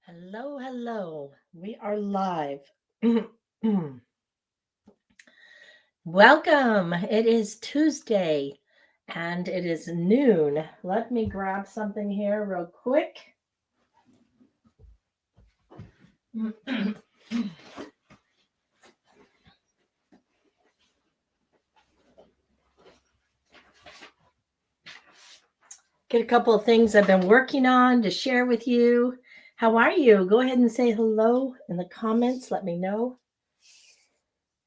Hello, hello. We are live. Welcome. It is Tuesday and it is noon. Let me grab something here real quick. Get a couple of things I've been working on to share with you. How are you? Go ahead and say hello in the comments. Let me know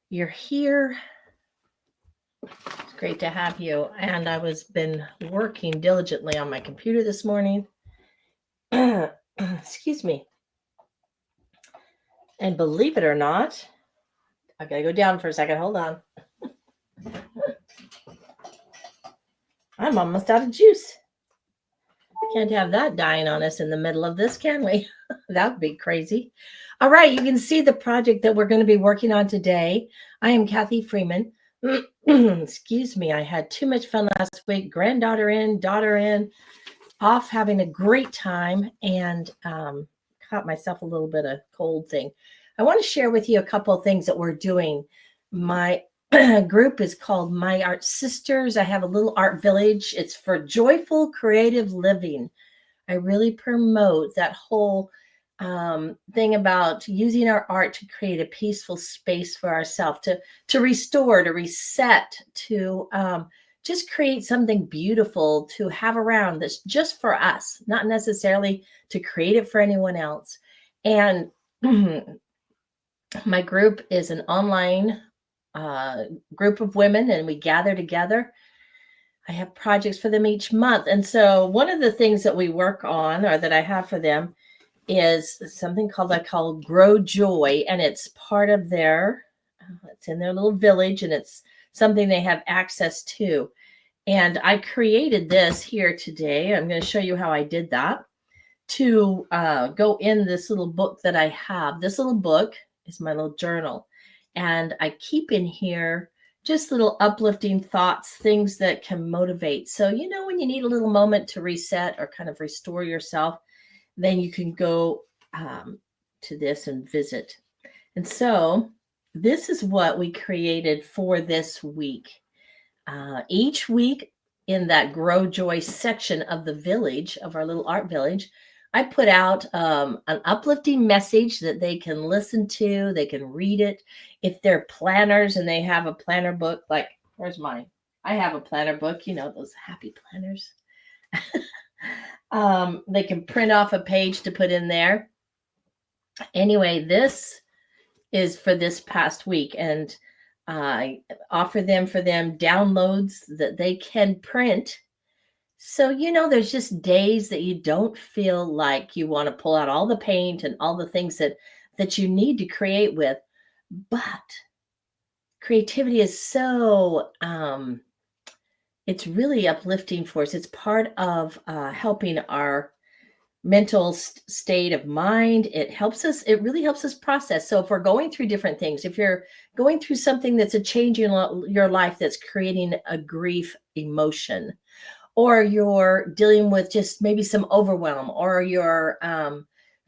you're here. It's great to have you. And I was been working diligently on my computer this morning. Excuse me. And believe it or not, I gotta go down for a second. Hold on. I'm almost out of juice. Can't have that dying on us in the middle of this, can we? That would be crazy. All right, you can see the project that we're going to be working on today. I am Kathy Freeman. Excuse me, I had too much fun last week. Granddaughter in, daughter in, off having a great time, and caught myself a little bit of cold thing. I want to share with you a couple of things that we're doing. My group is called My Art Sisters. I have a little art village. It's for joyful creative living. I really promote that whole thing about using our art to create a peaceful space for ourselves, to restore, to reset, to just create something beautiful to have around that's just for us, not necessarily to create it for anyone else. And my group is an online group of women, and we gather together. I have projects for them each month. And so one of the things that we work on, or that I have for them, is something called, I call Grow Joy. And it's part of it's in their little village, and it's something they have access to. And I created this here today. I'm going to show you how I did that to go in this little book that I have. This little book is my little journal. And I keep in here just little uplifting thoughts, things that can motivate. So, when you need a little moment to reset or kind of restore yourself, then you can go to this and visit. And so this is what we created for this week. Each week in that Grow Joy section of the village, of our little art village, I put out an uplifting message that they can listen to. They can read it. If they're planners and they have a planner book, like, where's mine? I have a planner book, those happy planners. They can print off a page to put in there. Anyway, this is for this past week, and I offer them downloads that they can print. So, there's just days that you don't feel like you want to pull out all the paint and all the things that you need to create with. But creativity is so, it's really uplifting for us. It's part of helping our mental state of mind. It really helps us process. So if we're going through different things, if you're going through something that's a change in your life that's creating a grief emotion, or you're dealing with just maybe some overwhelm, or you're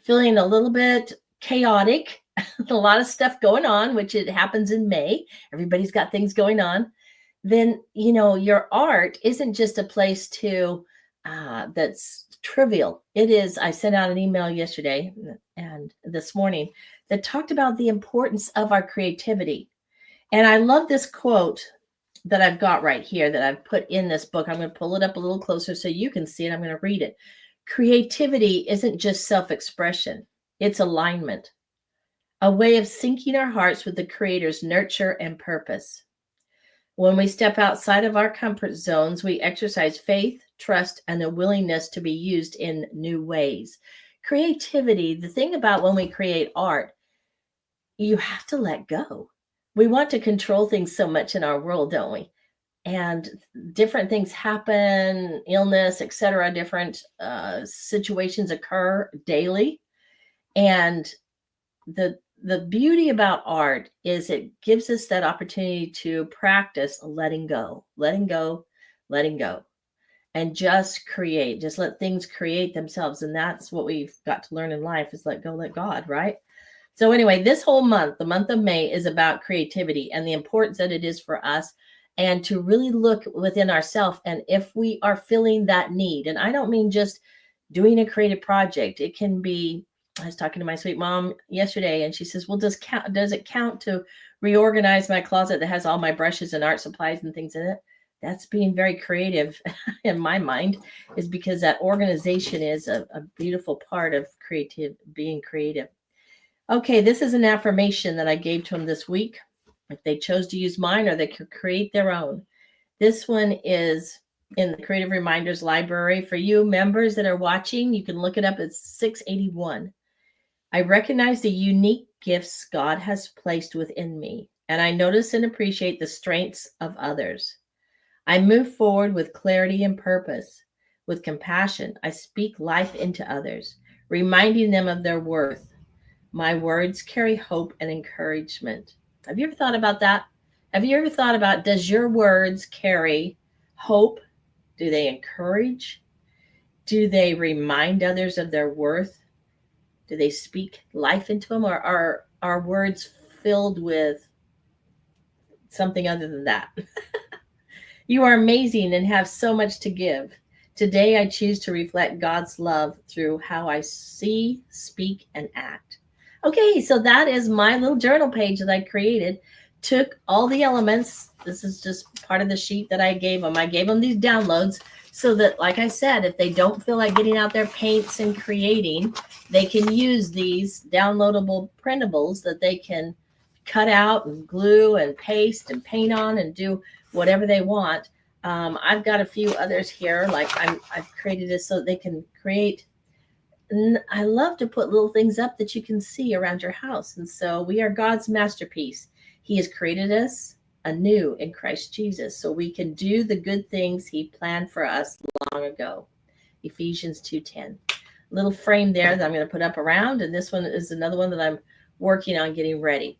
feeling a little bit chaotic, a lot of stuff going on, which it happens in May. Everybody's got things going on. Then, your art isn't just a place to that's trivial. It is. I sent out an email yesterday and this morning that talked about the importance of our creativity. And I love this quote that I've got right here that I've put in this book. I'm going to pull it up a little closer so you can see it. I'm going to read it. Creativity isn't just self-expression. It's alignment, a way of syncing our hearts with the Creator's nurture and purpose. When we step outside of our comfort zones, we exercise faith, trust, and a willingness to be used in new ways. Creativity, the thing about when we create art, you have to let go. We want to control things so much in our world, don't we? And different things happen, illness, etc. Different situations occur daily. And the beauty about art is it gives us that opportunity to practice letting go, letting go, letting go. and just create. Just let things create themselves. And that's what we've got to learn in life, is let go, let God, right? So anyway, this whole month, the month of May, is about creativity and the importance that it is for us, and to really look within ourselves. And if we are feeling that need, and I don't mean just doing a creative project, it can be, I was talking to my sweet mom yesterday, and she says, well, does it count to reorganize my closet that has all my brushes and art supplies and things in it? That's being very creative in my mind, is because that organization is a beautiful part of being creative. Okay, this is an affirmation that I gave to them this week. If they chose to use mine, or they could create their own. This one is in the Creative Reminders library. For you members that are watching, you can look it up. It's 681. I recognize the unique gifts God has placed within me, and I notice and appreciate the strengths of others. I move forward with clarity and purpose. With compassion, I speak life into others, reminding them of their worth. My words carry hope and encouragement. Have you ever thought about that? Have you ever thought about, does your words carry hope? Do they encourage? Do they remind others of their worth? Do they speak life into them? Or are our words filled with something other than that? You are amazing and have so much to give. Today, I choose to reflect God's love through how I see, speak, and act. Okay, so that is my little journal page that I created. Took all the elements. This is just part of the sheet that I gave them. I gave them these downloads so that, like I said, if they don't feel like getting out their paints and creating, they can use these downloadable printables that they can cut out and glue and paste and paint on and do whatever they want. I've got a few others here. Like I've created this so they can create. And I love to put little things up that you can see around your house. And so we are God's masterpiece. He has created us anew in Christ Jesus, so we can do the good things he planned for us long ago. Ephesians 2:10. Little frame there that I'm going to put up around. And this one is another one that I'm working on getting ready.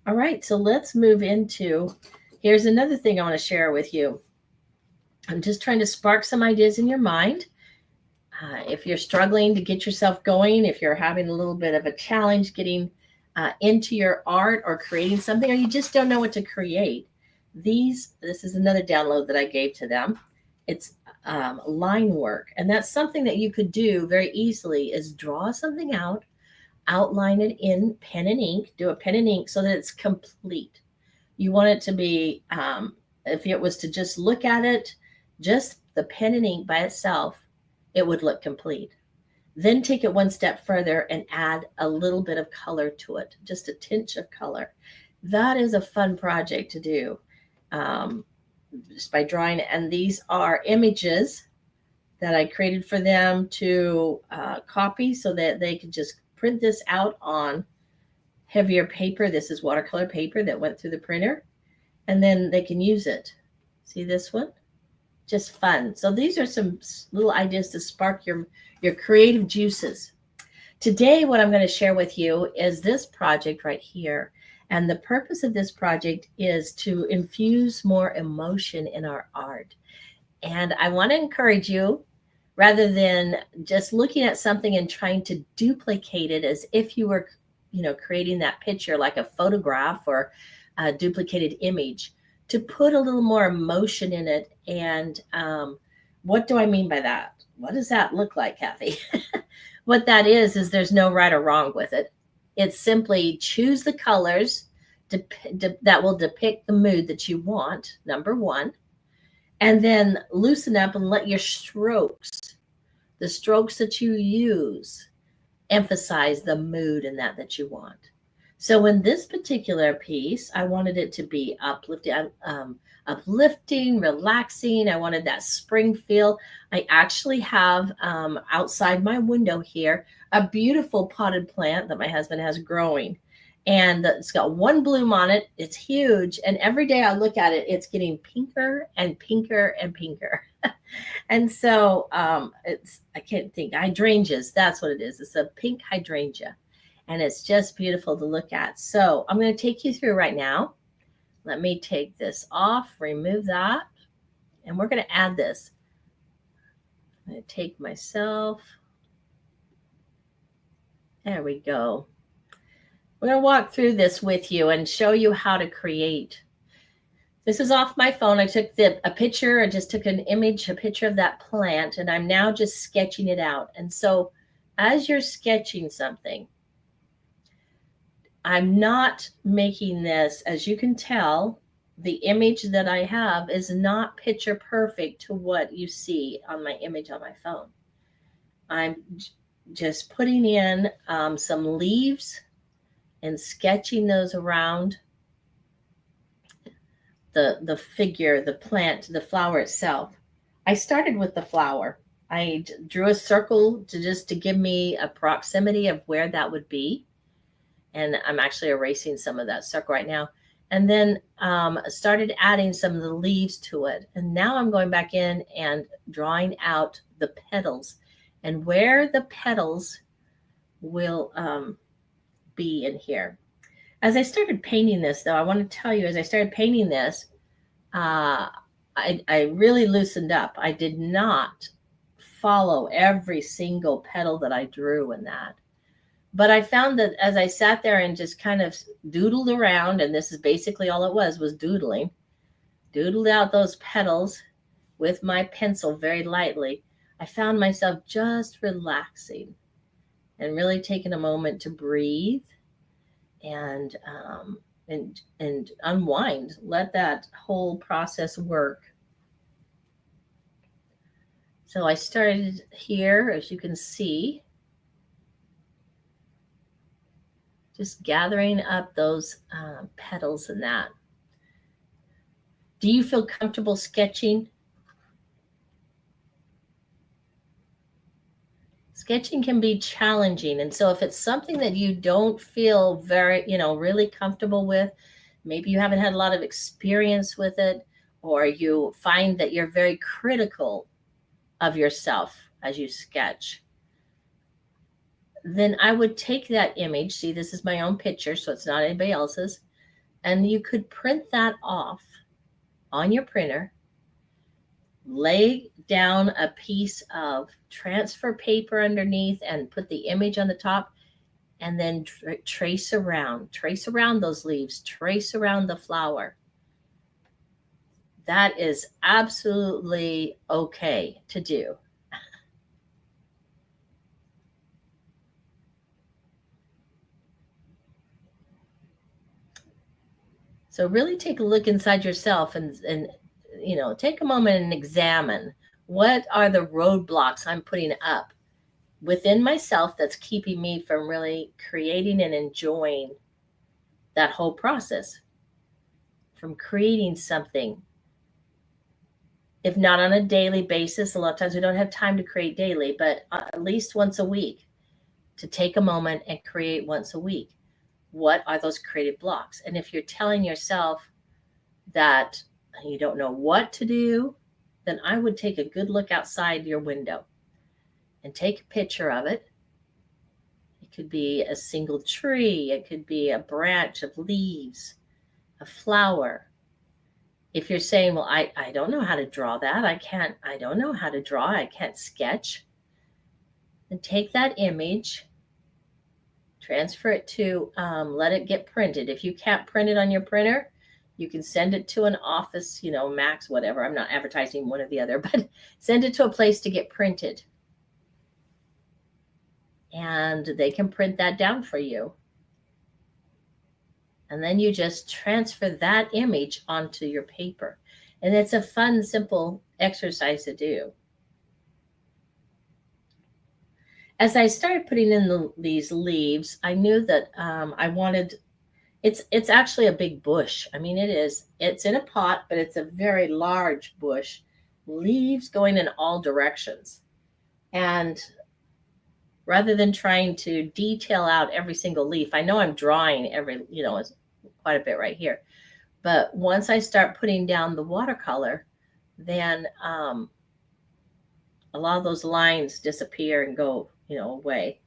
All right, so let's move into, here's another thing I want to share with you. I'm just trying to spark some ideas in your mind. If you're struggling to get yourself going, if you're having a little bit of a challenge getting into your art or creating something, or you just don't know what to create, this is another download that I gave to them. It's line work. And that's something that you could do very easily, is draw something out, outline it in pen and ink, do a pen and ink so that it's complete. You want it to be, if it was to just look at it, just the pen and ink by itself, it would look complete. Then take it one step further and add a little bit of color to it, just a tinge of color. That is a fun project to do, just by drawing. And these are images that I created for them to copy so that they could just print this out on heavier paper. This is watercolor paper that went through the printer, and then they can use it. See this one? Just fun. So these are some little ideas to spark your creative juices. Today, what I'm going to share with you is this project right here. And the purpose of this project is to infuse more emotion in our art. And I want to encourage you, rather than just looking at something and trying to duplicate it as if you were, creating that picture like a photograph or a duplicated image, to put a little more emotion in it. And what do I mean by that? What does that look like, Kathy? What that is there's no right or wrong with it. It's simply choose the colors that will depict the mood that you want, number one, and then loosen up and let your strokes, the strokes that you use, emphasize the mood in that you want. So in this particular piece, I wanted it to be uplifting, relaxing. I wanted that spring feel. I actually have outside my window here a beautiful potted plant that my husband has growing. And it's got one bloom on it. It's huge. And every day I look at it, it's getting pinker and pinker and pinker. And so I can't think, hydrangeas, that's what it is. It's a pink hydrangea. And it's just beautiful to look at. So I'm going to take you through right now. Let me take this off, remove that. And we're going to add this. I take myself. There we go. We're going to walk through this with you and show you how to create. This is off my phone. I took a picture. I just took an image, a picture of that plant, and I'm now just sketching it out. And so as you're sketching something, I'm not making this, as you can tell, the image that I have is not picture perfect to what you see on my image on my phone. I'm just putting in some leaves and sketching those around the figure, the plant, the flower itself. I started with the flower. I drew a circle to give me a proximity of where that would be. And I'm actually erasing some of that circle right now. And then started adding some of the leaves to it. And now I'm going back in and drawing out the petals and where the petals will be in here. As I started painting this, though, I want to tell you, as I started painting this, I really loosened up. I did not follow every single petal that I drew in that. But I found that as I sat there and just kind of doodled around, and this is basically all it was doodling, doodled out those petals with my pencil very lightly, I found myself just relaxing and really taking a moment to breathe and unwind, let that whole process work. So I started here, as you can see, just gathering up those petals and that. Do you feel comfortable sketching? Sketching can be challenging. And so if it's something that you don't feel very, really comfortable with, maybe you haven't had a lot of experience with it, or you find that you're very critical of yourself as you sketch, then I would take that image. See, this is my own picture, so it's not anybody else's. And you could print that off on your printer, lay down a piece of transfer paper underneath and put the image on the top, and then trace around those leaves, trace around the flower. That is absolutely okay to do. So really take a look inside yourself and take a moment and examine what are the roadblocks I'm putting up within myself that's keeping me from really creating and enjoying that whole process, from creating something. If not on a daily basis, a lot of times we don't have time to create daily, but at least once a week, to take a moment and create once a week. What are those creative blocks? And if you're telling yourself that you don't know what to do, then I would take a good look outside your window and take a picture of it. It could be a single tree. It could be a branch of leaves, a flower. If you're saying, well, I don't know how to draw that. I don't know how to draw. I can't sketch. Then take that image, transfer it to, let it get printed. If you can't print it on your printer, you can send it to an office, Max, whatever. I'm not advertising one or the other, but send it to a place to get printed. And they can print that down for you. And then you just transfer that image onto your paper. And it's a fun, simple exercise to do. As I started putting in these leaves, I knew that I wanted, it's actually a big bush. I mean, it's in a pot, but it's a very large bush, leaves going in all directions. And rather than trying to detail out every single leaf, I know I'm drawing quite a bit right here. But once I start putting down the watercolor, then a lot of those lines disappear and go, away.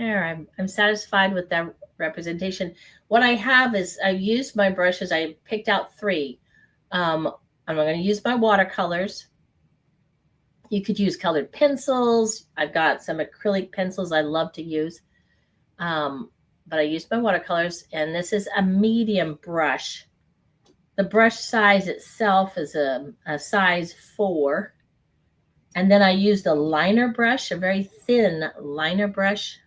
There, I'm satisfied with that representation. What I have is I've used my brushes. I picked out 3. I'm going to use my watercolors. You could use colored pencils. I've got some acrylic pencils I love to use. But I used my watercolors, and this is a medium brush. The brush size itself is a size 4. And then I used a liner brush, a very thin liner brush.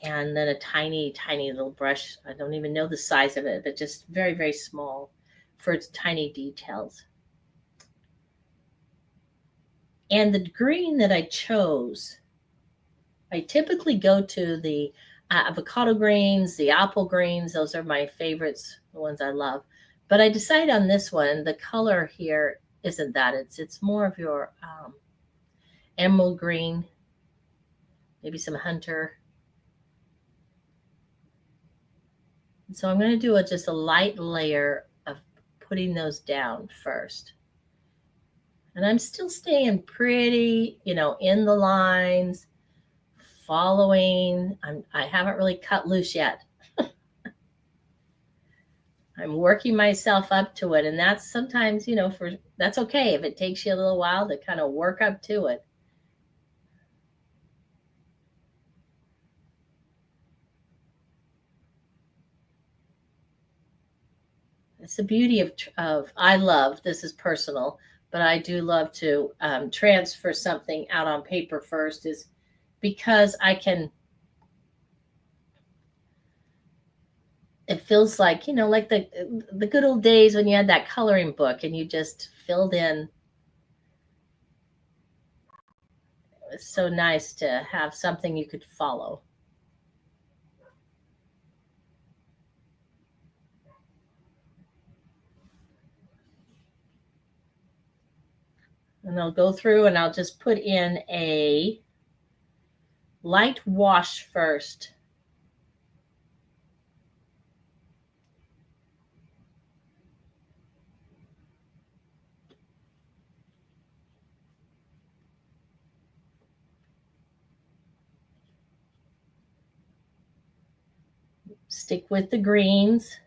And then a tiny, tiny little brush. I don't even know the size of it, but just very, very small for its tiny details. And the green that I chose, I typically go to the avocado greens, the apple greens. Those are my favorites, the ones I love. But I decided on this one, the color here isn't that. It's more of your emerald green, maybe some hunter. And so I'm going to do just a light layer of putting those down first. And I'm still staying pretty, in the lines, following. I haven't really cut loose yet. I'm working myself up to it. And that's sometimes, that's okay if it takes you a little while to kind of work up to it. It's the beauty of I love, this is personal, but I do love to transfer something out on paper first, is because it feels like, like the good old days when you had that coloring book and you just filled in. It's so nice to have something you could follow. And I'll go through and I'll just put in a light wash first. Stick with the greens.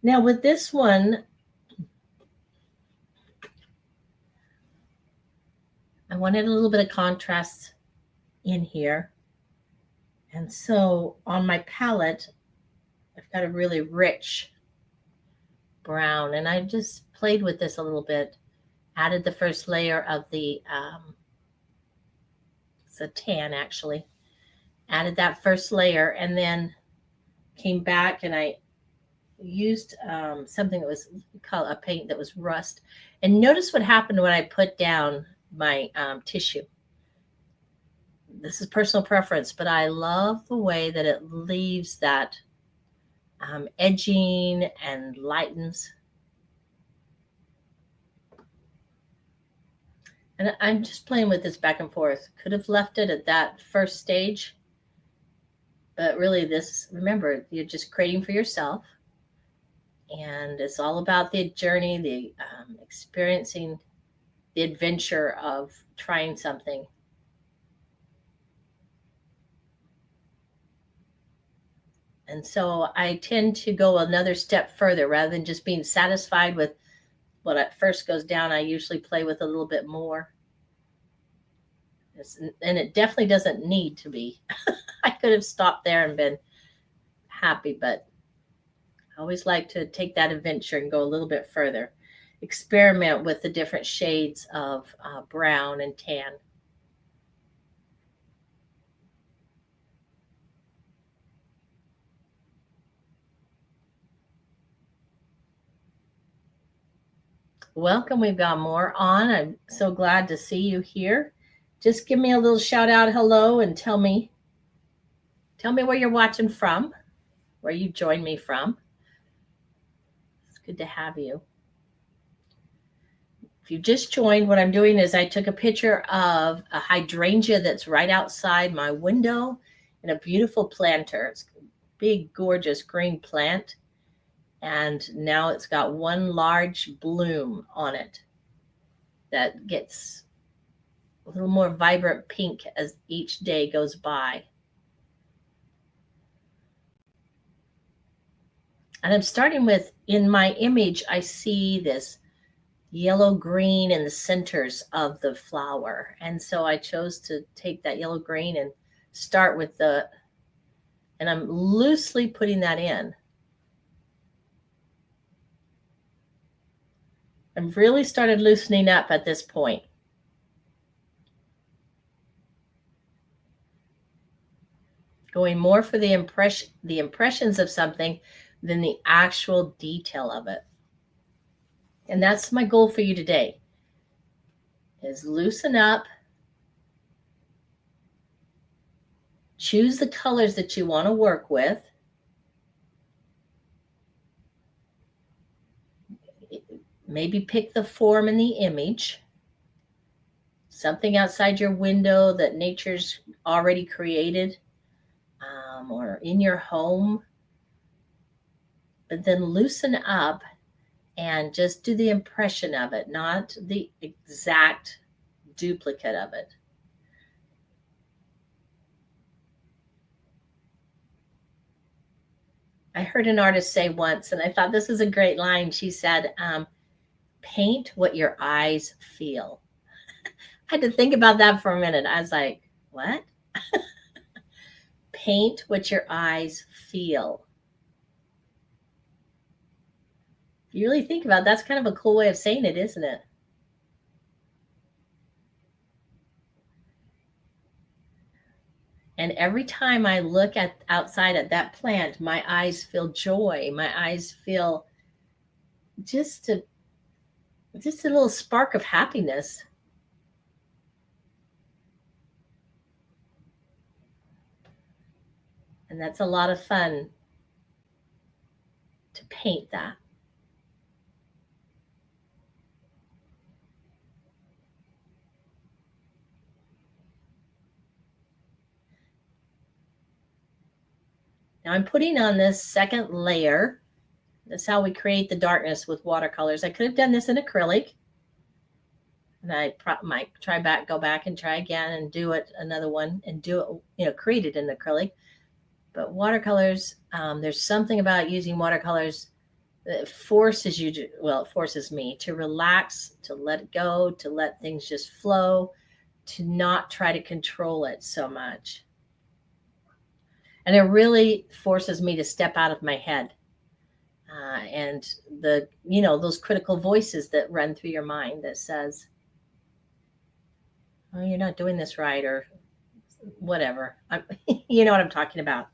Now with this one, I wanted a little bit of contrast in here. And so on my palette, I've got a really rich brown, and I just played with this a little bit, added the first layer of the, it's a tan actually, added that first layer, and then came back and I used something that was called a paint that was rust. And notice what happened when I put down my tissue. This is personal preference, but I love the way that it leaves that edging and lightens. And I'm just playing with this back and forth. Could have left it at that first stage, but really this, remember, you're just creating for yourself. And it's all about the journey, the experiencing the adventure of trying something. And so I tend to go another step further rather than just being satisfied with what at first goes down. I usually play with a little bit more. And it definitely doesn't need to be. I could have stopped there and been happy, but I always like to take that adventure and go a little bit further. Experiment with the different shades of brown and tan. Welcome. We've got more on. I'm so glad to see you here. Just give me a little shout out, hello, and tell me where you're watching from, where you joined me from. It's good to have you. If you just joined, what I'm doing is I took a picture of a hydrangea that's right outside my window and a beautiful planter. It's a big, gorgeous green plant. And now it's got one large bloom on it that gets a little more vibrant pink as each day goes by. And I'm starting with, in my image, I see this yellow green in the centers of the flower. And so I chose to take that yellow green and start with and I'm loosely putting that in. I've really started loosening up at this point. Going more for the impressions of something than the actual detail of it. And that's my goal for you today, is loosen up, choose the colors that you want to work with. Maybe pick the form in the image, something outside your window that nature's already created, or in your home. But then loosen up and just do the impression of it, not the exact duplicate of it. I heard an artist say once, and I thought this was a great line. She said, paint what your eyes feel. I had to think about that for a minute. I was like, what? Paint what your eyes feel. If you really think about it, that's kind of a cool way of saying it, isn't it? And every time I look outside at that plant, my eyes feel joy. My eyes feel just a little spark of happiness. And that's a lot of fun to paint that. Now I'm putting on this second layer. That's how we create the darkness with watercolors. I could have done this in acrylic. And I might go back and try again and do it another one and do it, create it in acrylic. But watercolors, there's something about using watercolors that forces it forces me to relax, to let it go, to let things just flow, to not try to control it so much. And it really forces me to step out of my head. And those critical voices that run through your mind that says, oh, you're not doing this right, or whatever. You know what I'm talking about.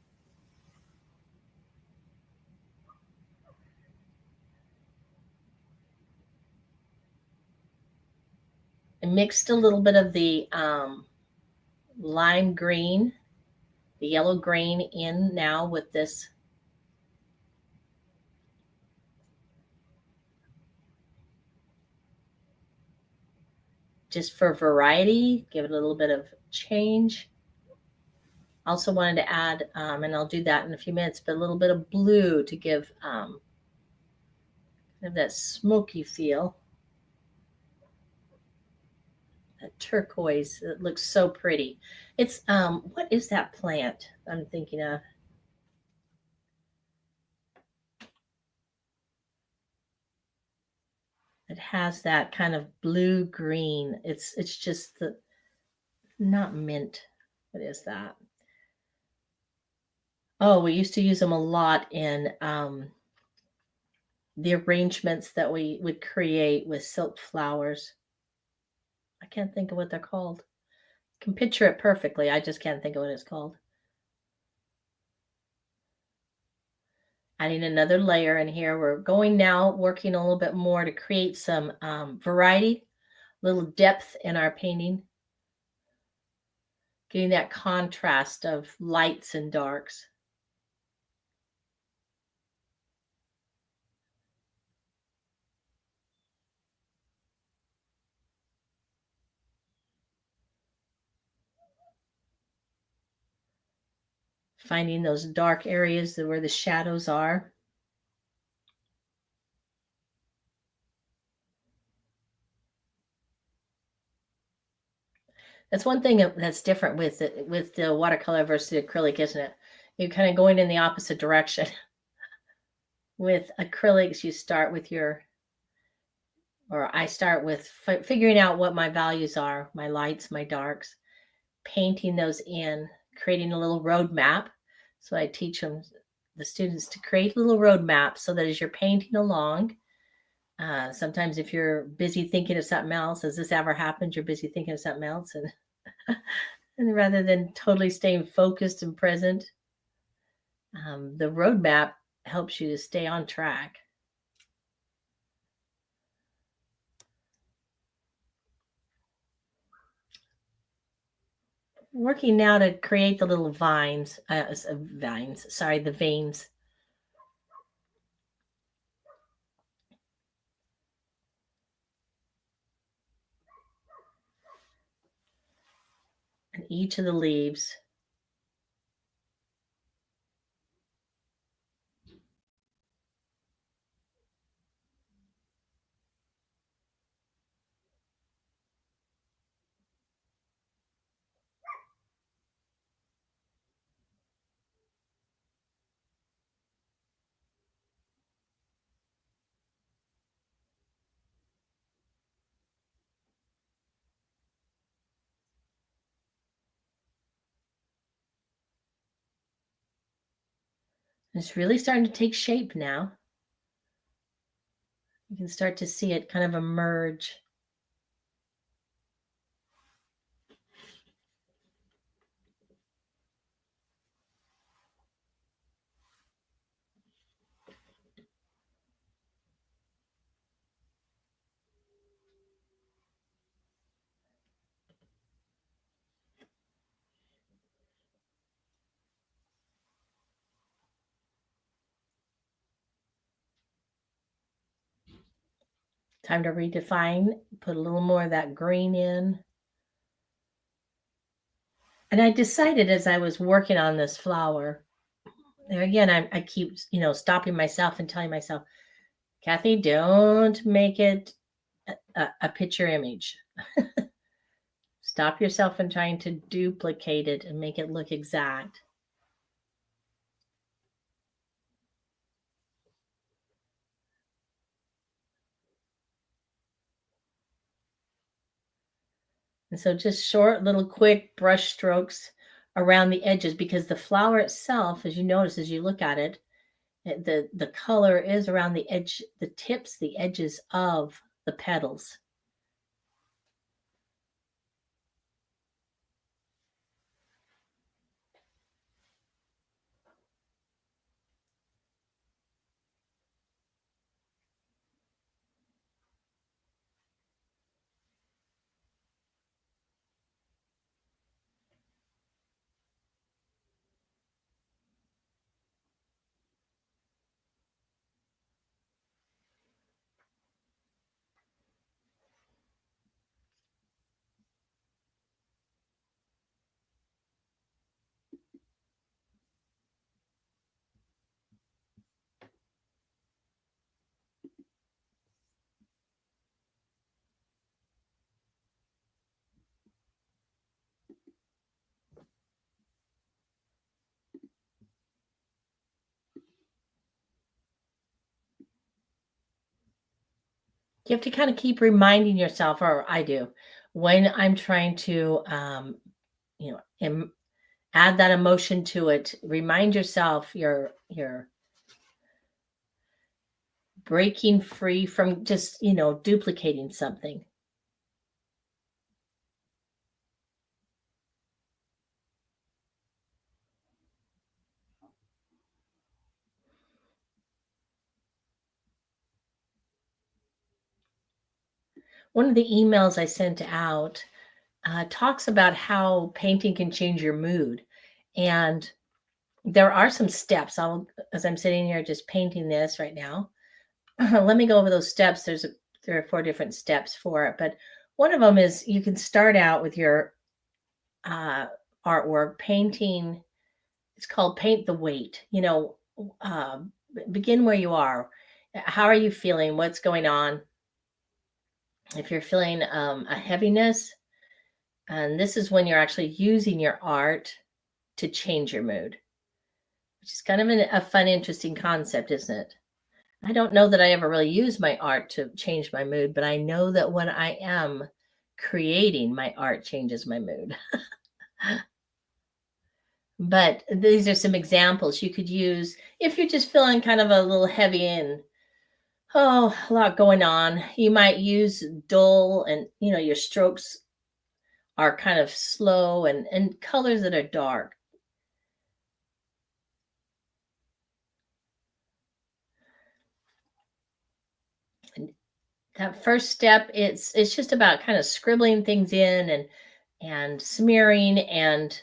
I mixed a little bit of the lime green, the yellow green in now with this. Just for variety, give it a little bit of change. Also wanted to add, and I'll do that in a few minutes, but a little bit of blue to give kind of that smoky feel. That turquoise, it looks so pretty. It's, what is that plant I'm thinking of? It has that kind of blue green. It's just not mint. What is that? Oh, we used to use them a lot in the arrangements that we would create with silk flowers. I can't think of what they're called. I can picture it perfectly. I just can't think of what it's called. Adding another layer in here. We're going now, working a little bit more to create some variety, little depth in our painting. Getting that contrast of lights and darks. Finding those dark areas where the shadows are. That's one thing that's different with the watercolor versus the acrylic, isn't it? You're kind of going in the opposite direction. With acrylics, you start with I start with figuring out what my values are, my lights, my darks, painting those in, creating a little roadmap. So I teach the students to create little roadmaps so that as you're painting along, sometimes if you're busy thinking of something else, has this ever happened? You're busy thinking of something else, and rather than totally staying focused and present, the roadmap helps you to stay on track. Working now to create the little the veins. And each of the leaves. It's really starting to take shape now. You can start to see it kind of emerge. Time to redefine, put a little more of that green in. And I decided as I was working on this flower, there again, I keep, stopping myself and telling myself, Kathy, don't make it a picture image. Stop yourself from trying to duplicate it and make it look exact. And so just short, little quick brush strokes around the edges, because the flower itself, as you notice, as you look at it, the color is around the edge, the tips, the edges of the petals. You have to kind of keep reminding yourself, or I do, when I'm trying to, add that emotion to it. Remind yourself you're breaking free from just, duplicating something. One of the emails I sent out talks about how painting can change your mood. And there are some steps. As I'm sitting here just painting this right now, let me go over those steps. There are 4 different steps for it, but one of them is you can start out with your artwork painting. It's called paint the weight. Uh, begin where you are. How are you feeling? What's going on? If you're feeling a heaviness, and this is when you're actually using your art to change your mood, which is kind of a fun, interesting concept, isn't it? I don't know that I ever really use my art to change my mood, but I know that when I am creating, my art changes my mood. But these are some examples you could use if you're just feeling kind of a little heavy and a lot going on. You might use dull and your strokes are kind of slow and colors that are dark. And that first step, it's just about kind of scribbling things in and smearing and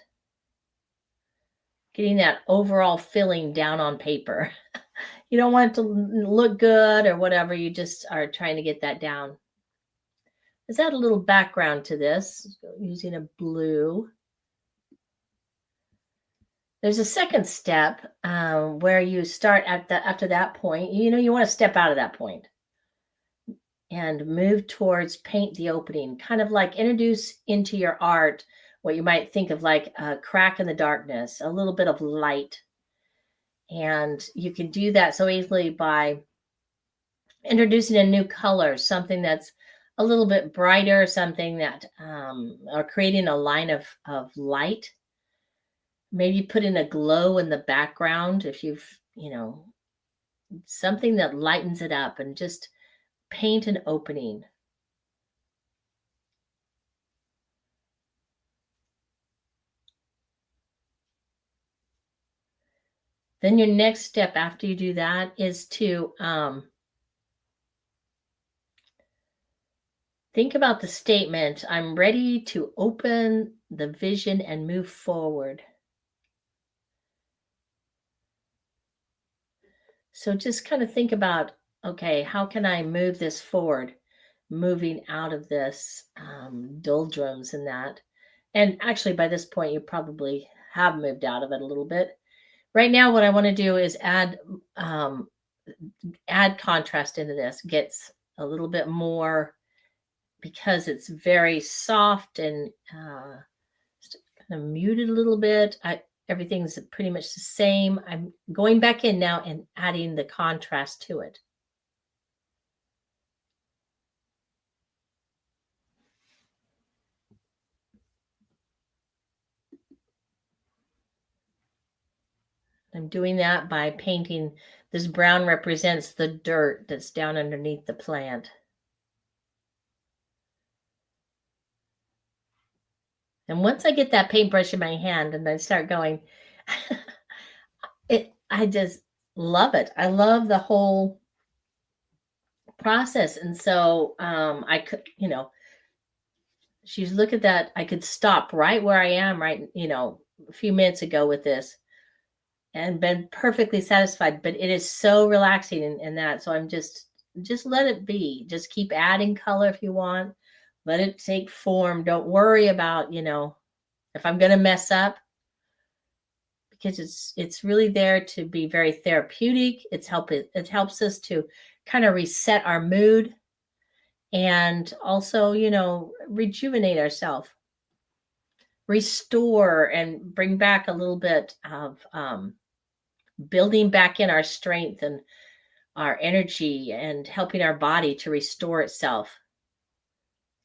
getting that overall feeling down on paper. You don't want it to look good or whatever. You just are trying to get that down. Let's add a little background to this using a blue. There's a second step where you start after that point. You want to step out of that point and move towards paint the opening, kind of like introduce into your art what you might think of like a crack in the darkness, a little bit of light. And you can do that so easily by introducing a new color, something that's a little bit brighter, something that, or creating a line of light. Maybe put in a glow in the background if you've, something that lightens it up, and just paint an opening. Then your next step after you do that is to think about the statement, I'm ready to open the vision and move forward. So just kind of think about, okay, how can I move this forward? Moving out of this doldrums and that. And actually, by this point, you probably have moved out of it a little bit. Right now, what I want to do is add contrast into this. Gets a little bit more, because it's very soft and kind of muted a little bit. Everything's pretty much the same. I'm going back in now and adding the contrast to it. I'm doing that by painting. This brown represents the dirt that's down underneath the plant. And once I get that paintbrush in my hand and I start going, I just love it. I love the whole process. And so I could, she's look at that. I could stop right where I am right, a few minutes ago with this and been perfectly satisfied. But it is so relaxing in that. So I'm just let it be. Just keep adding color if you want. Let it take form. Don't worry about, if I'm going to mess up, because it's really there to be very therapeutic. It helps us to kind of reset our mood and also, rejuvenate ourselves, restore and bring back a little bit of building back in our strength and our energy and helping our body to restore itself.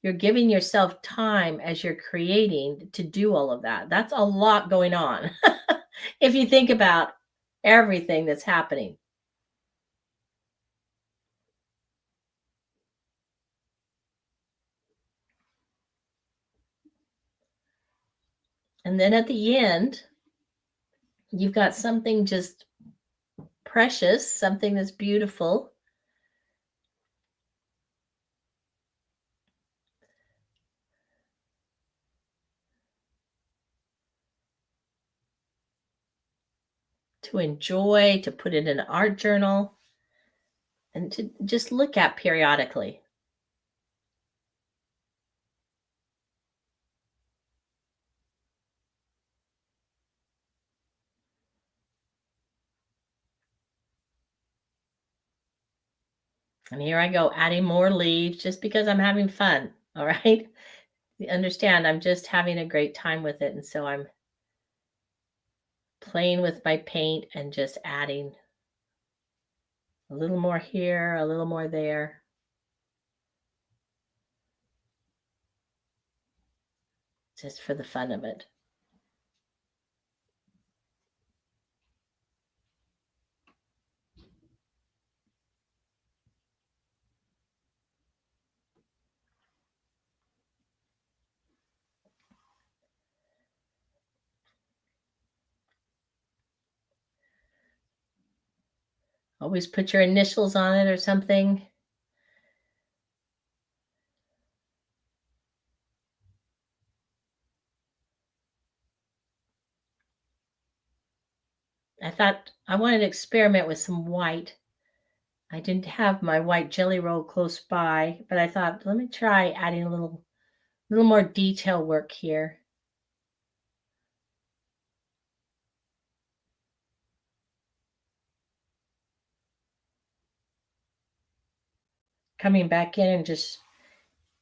You're giving yourself time as you're creating to do all of that. That's a lot going on. If you think about everything that's happening. And then at the end, you've got something just precious, something that's beautiful. To enjoy, to put it in an art journal, and to just look at periodically. And here I go adding more leaves just because I'm having fun. All right. You understand, I'm just having a great time with it. And so I'm playing with my paint and just adding a little more here, a little more there. Just for the fun of it. Always put your initials on it or something. I thought I wanted to experiment with some white. I didn't have my white jelly roll close by, but I thought, let me try adding a little more detail work here. Coming back in and just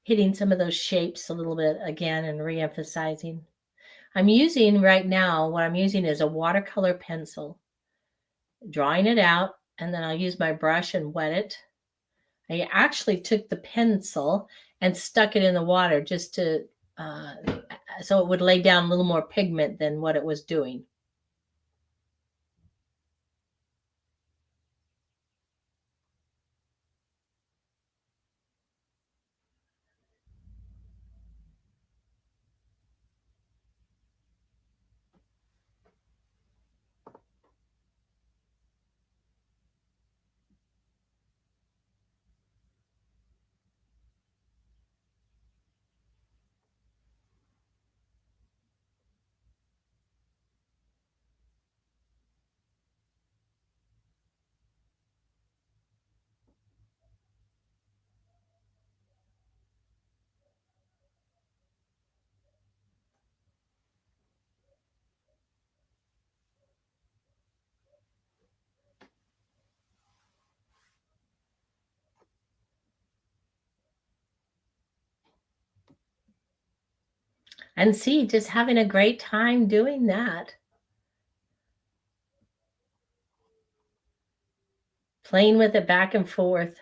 hitting some of those shapes a little bit again and re-emphasizing. I'm using right now, what I'm using is a watercolor pencil, drawing it out, and then I'll use my brush and wet it. I actually took the pencil and stuck it in the water just to, so it would lay down a little more pigment than what it was doing. And see, just having a great time doing that. Playing with it back and forth.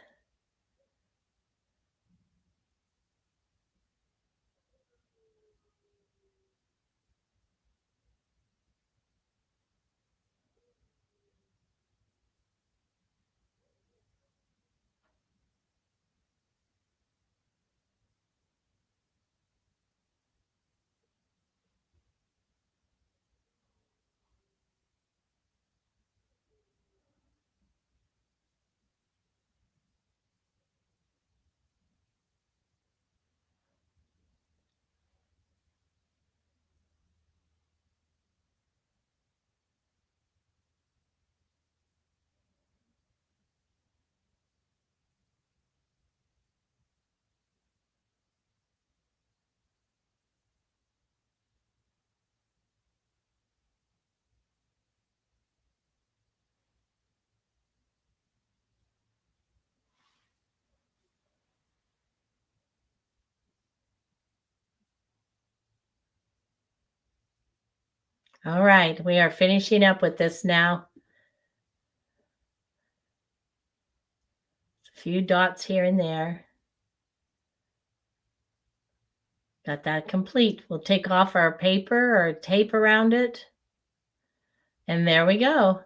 All right, we are finishing up with this now. A few dots here and there. Got that complete. We'll take off our paper or tape around it. And there we go.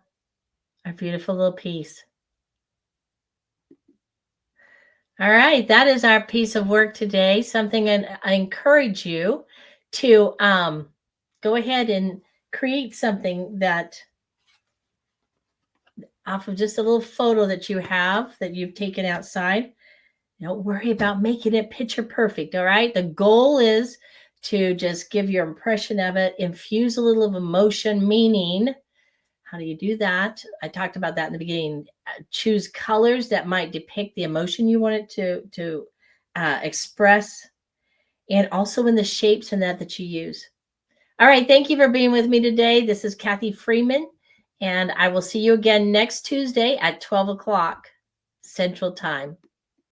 Our beautiful little piece. All right, that is our piece of work today. Something I encourage you to go ahead and create something that off of just a little photo that you have that you've taken outside. Don't worry about making it picture perfect. All right. The goal is to just give your impression of it, infuse a little of emotion, meaning. How do you do that? I talked about that in the beginning. Choose colors that might depict the emotion you want it to express, and also in the shapes and that you use. All right. Thank you for being with me today. This is Kathy Freeman, and I will see you again next Tuesday at 12 o'clock Central Time.